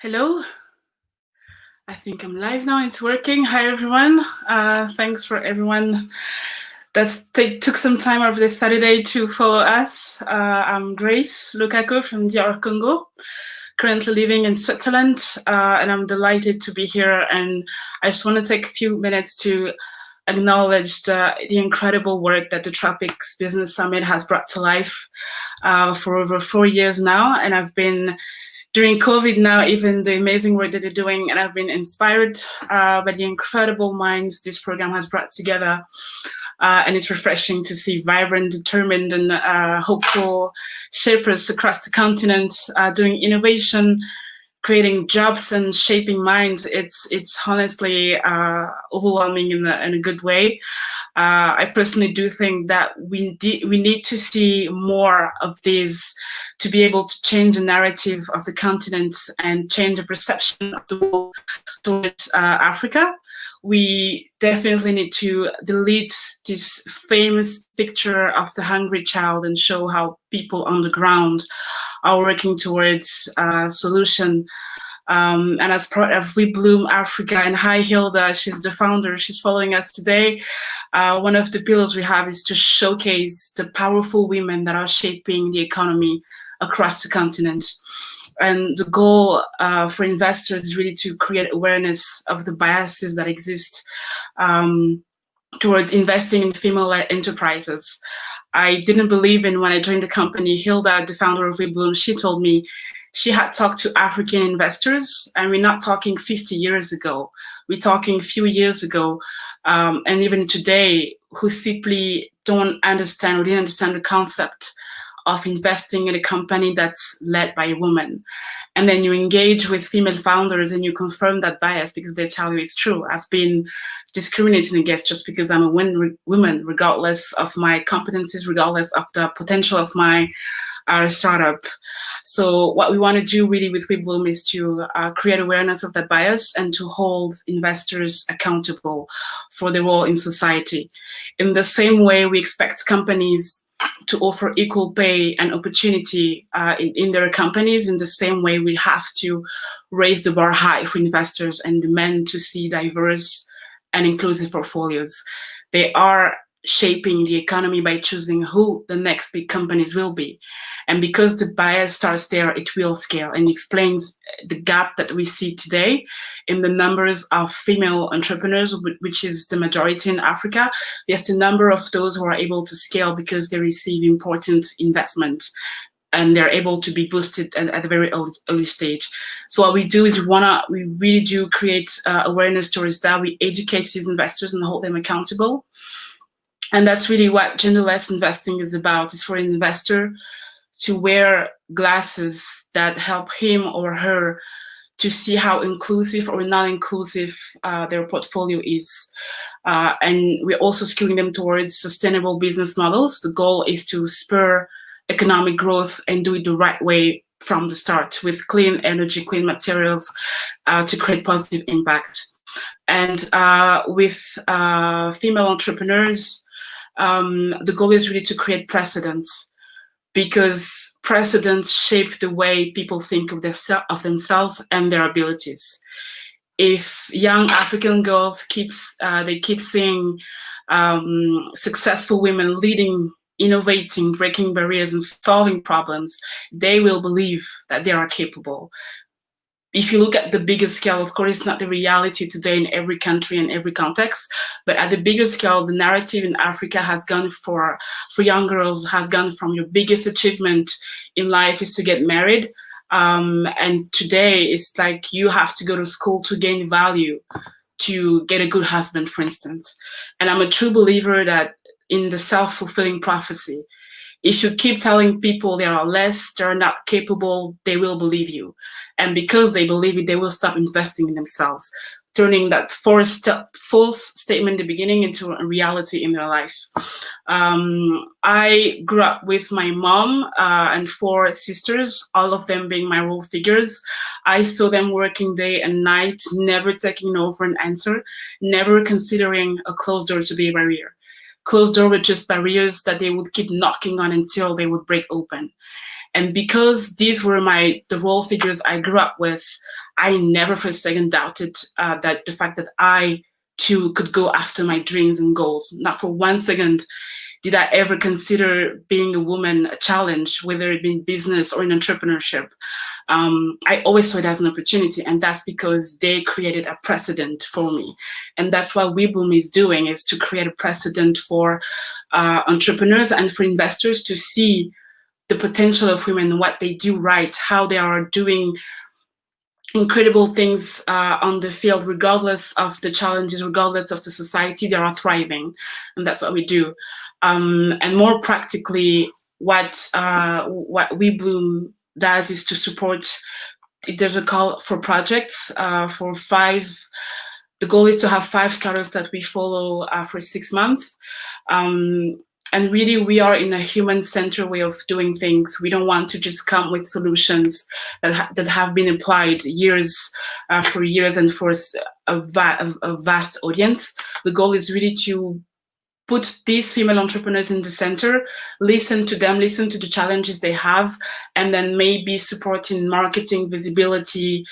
Hello, I think I'm live now. It's working. Hi, everyone. Thanks for everyone that took some time over this Saturday to follow us. I'm Grace Lokako from DR-Congo, currently living in Switzerland, and I'm delighted to be here. And I just want to take a few minutes to acknowledge the incredible work that the Tropics Business Summit has brought to life for over 4 years now. And I've been during COVID now, even the amazing work that they're doing, and I've been inspired by the incredible minds this program has brought together. And it's refreshing to see vibrant, determined, and hopeful shapers across the continent doing innovation, creating jobs, and shaping minds. It's honestly overwhelming in a good way. I personally do think that we need to see more of these to be able to change the narrative of the continent and change the perception of the world towards Africa. We definitely need to delete this famous picture of the hungry child and show how people on the ground are working towards a solution. And as part of We Bloom Africa, and hi Hilda, she's the founder, she's following us today. One of the pillars we have is to showcase the powerful women that are shaping the economy across the continent. And the goal for investors is really to create awareness of the biases that exist towards investing in female-led enterprises. I didn't believe in when I joined the company. Hilda, the founder of We Bloom, she told me she had talked to African investors, and we're not talking 50 years ago. We're talking a few years ago, and even today, who simply don't understand or didn't understand the concept of investing in a company that's led by a woman. And then you engage with female founders and you confirm that bias because they tell you it's true. I've been discriminated against just because I'm a woman, regardless of my competencies, regardless of the potential of my startup. So what we want to do really with We Bloom is to create awareness of that bias and to hold investors accountable for their role in society. In the same way, we expect companies to offer equal pay and opportunity in their companies. In the same way, we have to raise the bar high for investors and demand to see diverse and inclusive portfolios. They are shaping the economy by choosing who the next big companies will be. And because the bias starts there, it will scale, and explains the gap that we see today in the numbers of female entrepreneurs, which is the majority in Africa. There's the number of those who are able to scale because they receive important investment and they're able to be boosted at a very early stage. So what we do is we really do create awareness towards that. We educate these investors and hold them accountable. And that's really what genderless investing is about. It's for an investor to wear glasses that help him or her to see how inclusive or non-inclusive their portfolio is. And we're also skilling them towards sustainable business models. The goal is to spur economic growth and do it the right way from the start, with clean energy, clean materials to create positive impact. And with female entrepreneurs, the goal is really to create precedents, because precedents shape the way people think of themselves and their abilities. If young African girls keep seeing successful women leading, innovating, breaking barriers, and solving problems, they will believe that they are capable. If you look at the bigger scale, of course, it's not the reality today in every country and every context, but at the bigger scale, the narrative in Africa has gone for young girls, has gone from your biggest achievement in life is to get married. And today it's like you have to go to school to gain value, to get a good husband, for instance. And I'm a true believer that in the self-fulfilling prophecy. If you keep telling people they are less, they're not capable, they will believe you. And because they believe it, they will stop investing in themselves, turning that false statement in the beginning into a reality in their life. I grew up with my mom and 4 sisters, all of them being my role figures. I saw them working day and night, never taking no for an answer, never considering a closed door to be a barrier. Closed door were just barriers that they would keep knocking on until they would break open. And because these were the role figures I grew up with, I never for a second doubted that the fact that I too could go after my dreams and goals. Not for one second did I ever consider being a woman a challenge, whether it be in business or in entrepreneurship. I always saw it as an opportunity, and that's because they created a precedent for me. And that's what WeBloom is doing, is to create a precedent for entrepreneurs and for investors to see the potential of women, what they do right, how they are doing incredible things on the field, regardless of the challenges, regardless of the society, they are thriving. And that's what we do. And more practically, what WeBloom does is to support, there's a call for projects for 5, the goal is to have 5 startups that we follow for 6 months. And really, we are in a human-centered way of doing things. We don't want to just come with solutions that have been applied for years and for a vast audience. The goal is really to put these female entrepreneurs in the center, listen to them, listen to the challenges they have, and then maybe supporting marketing, visibility,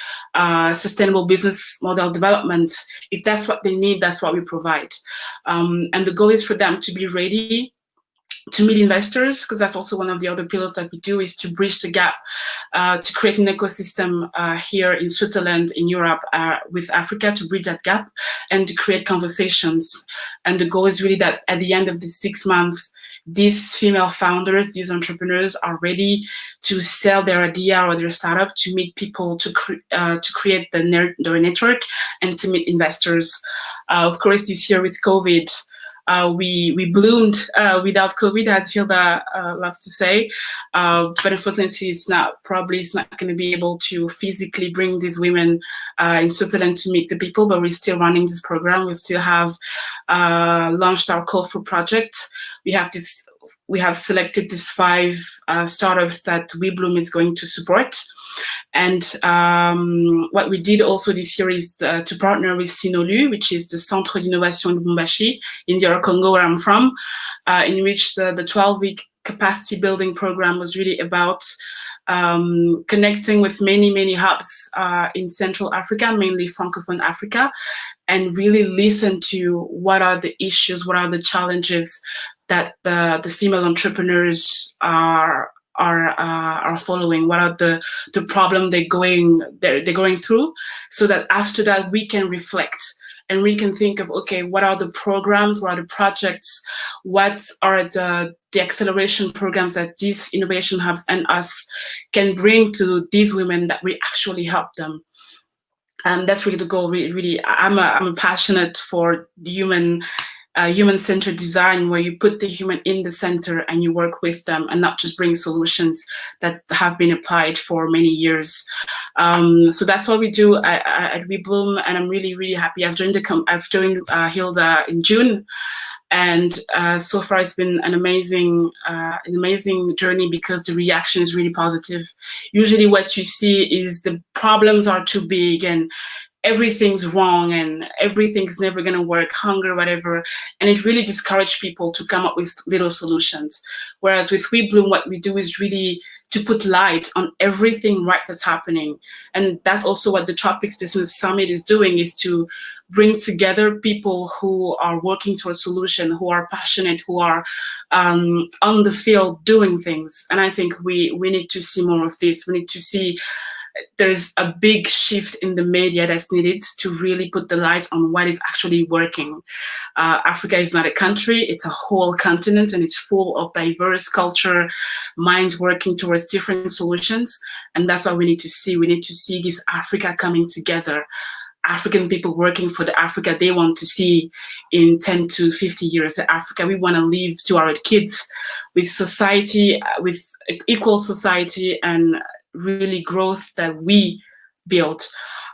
sustainable business model development. If that's what they need, that's what we provide. And the goal is for them to be ready to meet investors, because that's also one of the other pillars that we do, is to bridge the gap, to create an ecosystem here in Switzerland, in Europe, with Africa, to bridge that gap and to create conversations. And the goal is really that at the end of the 6 months, these female founders, these entrepreneurs are ready to sell their idea or their startup, to meet people, to create their network, and to meet investors. Of course, this year with COVID, we bloomed without COVID, as Hilda loves to say, but unfortunately, it's not going to be able to physically bring these women in Switzerland to meet the people. But we're still running this program. We still have launched our call for projects. We have selected these 5 startups that WeBloom is going to support. And what we did also this year is to partner with Sinolu, which is the Centre d'Innovation de Lubumbashi in DR-Congo, where I'm from, in which the 12-week capacity building program was really about connecting with many hubs in Central Africa, mainly Francophone Africa, and really listen to what are the issues, what are the challenges that the female entrepreneurs are following, what are the problem they're going through, so that after that we can reflect and we can think of, okay, what are the programs, what are the projects, what are the acceleration programs that these innovation hubs and us can bring to these women that we actually help them. And that's really the goal. Really, I'm a passionate for human-centered design, where you put the human in the center and you work with them and not just bring solutions that have been applied for many years. So that's what we do at WeBloom, and I'm really happy. I've joined Hilda in June, and so far it's been an amazing journey, because the reaction is really positive. Usually what you see is the problems are too big and everything's wrong and everything's never going to work, hunger, whatever. And it really discourages people to come up with little solutions. Whereas with WeBloom, what we do is really to put light on everything right that's happening. And that's also what the Tropics Business Summit is doing, is to bring together people who are working towards a solution, who are passionate, who are on the field doing things. And I think we need to see more of this. We need to see there's a big shift in the media that's needed to really put the light on what is actually working. Africa is not a country, it's a whole continent, and it's full of diverse culture, minds working towards different solutions. And that's what we need to see. We need to see this Africa coming together. African people working for the Africa they want to see in 10 to 50 years, the Africa we want to leave to our kids, with society, with equal society and really growth that we built.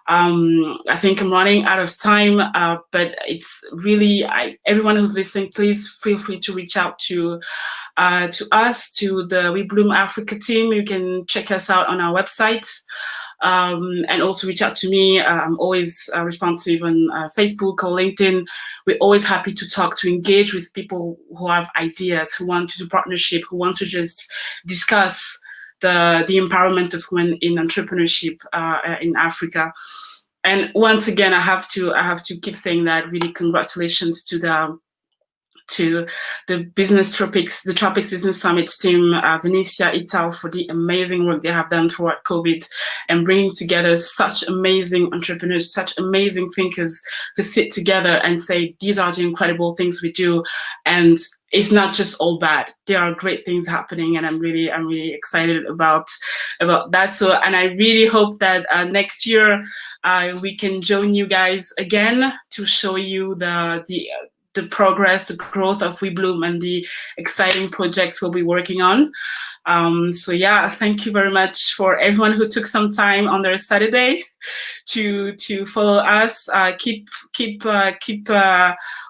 I think I'm running out of time, but it's really, everyone who's listening, please feel free to reach out to us, to the We Bloom Africa team. You can check us out on our website. And also reach out to me. I'm always responsive on Facebook or LinkedIn. We're always happy to talk, to engage with people who have ideas, who want to do partnership, who want to just discuss the empowerment of women in entrepreneurship in Africa. And once again, I have to keep saying that really congratulations to the Business Tropics, the Tropics Business Summit team, Venetia, Ital, for the amazing work they have done throughout COVID and bringing together such amazing entrepreneurs, such amazing thinkers who sit together and say, these are the incredible things we do. And it's not just all bad. There are great things happening, and I'm really excited about that. So, and I really hope that next year we can join you guys again to show you the progress, the growth of We Bloom and the exciting projects we'll be working on. So yeah, thank you very much for everyone who took some time on their Saturday to follow us. Keep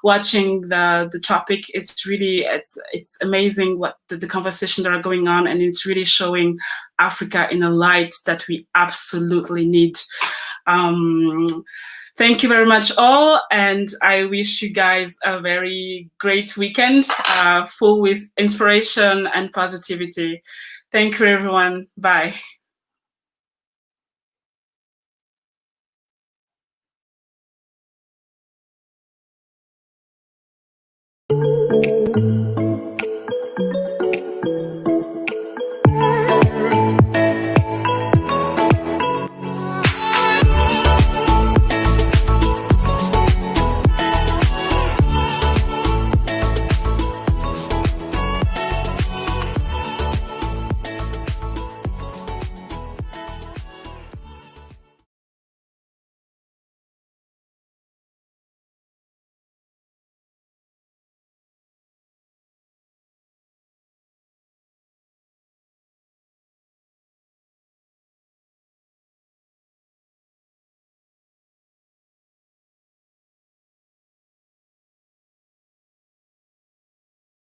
watching the topic. It's really, it's amazing what the conversations that are going on, and it's really showing Africa in a light that we absolutely need. Thank you very much all, and I wish you guys a very great weekend, full with inspiration and positivity. Thank you everyone, bye.